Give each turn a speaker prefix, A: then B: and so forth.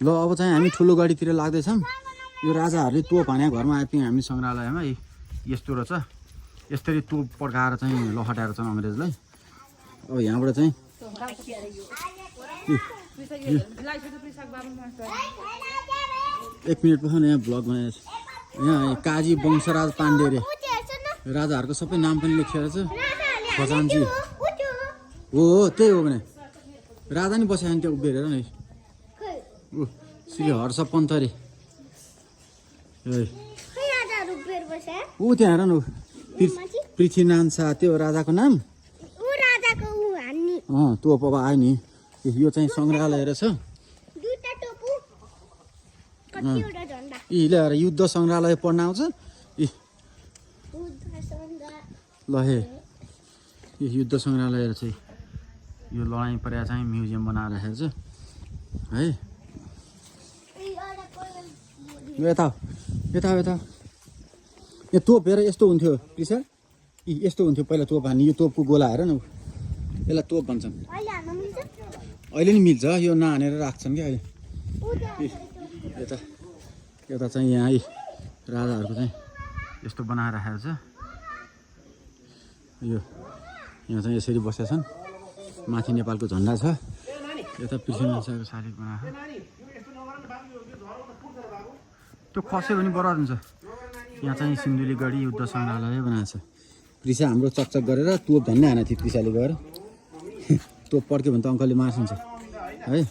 A: ल अब चाहिँ हामी ठुलो गाडीतिर लाग्दैछौँ। यो राजाहरूले तोप हाने घरमा आइपुग्यौँ हामी सङ्ग्रहालयमा। यस्तो रहेछ, यसरी तोप पड्काएर चाहिँ लखटाएर चाहिँ अङ्ग्रेजलाई। अब यहाँबाट चाहिँ एक मिनट पख यहाँ भ्लग बनाएको छ। यहाँ काजी वंशराज पाण्डे रे राजाहरूको सबै नाम पनि लेखिएको छ। खजान्ची हो त्यही हो भने राजा नि बसेको त्यो उभिएर नि ऊ श्री हर्ष पन्त रे ऊ त्यहाँ हेर न पृथ्वीनारायण शाह त्यो राजाको नाम। तोप अब आयो नि। यो चाहिँ सङ्ग्रहालय रहेछ। यी ल्याएर युद्ध सङ्ग्रहालय पढ्न आउँछ। ल हे यो युद्ध सङ्ग्रहालय चाहिँ यो लडाइँ परेर चाहिँ म्युजियम बनाएर राखेको छ है। यता यता यता यो तोप हेर यस्तो हुन्थ्यो पिसा। यस्तो हुन्थ्यो पहिला तोप हान्ने। यो तोपको गोला हेर न, यसलाई तोप भन्छन्। अहिले नि मिल्छ, यो नहानेर राख्छन् क्या अहिले। यता यता चाहिँ यहाँ राजाहरूको चाहिँ यस्तो बनाएर राखेको छ। यो यहाँ चाहिँ यसरी बसेका छन्। माथि नेपालको झन्डा छ। यता पृथ्वीनारायण शाहको शालिग बनाएको। त्यो खस्यो भने बराबर हुन्छ। यहाँ चाहिँ सिन्धुलीगढी युद्ध सङ्ग्रहालय बनाएको छ। प्रिसा हाम्रो चकचक गरेर तोप धन्ने हानेको थियो प्रिसाले गएर। तोप पड्क्यो भने त अङ्कलले मार्छिन्छ है।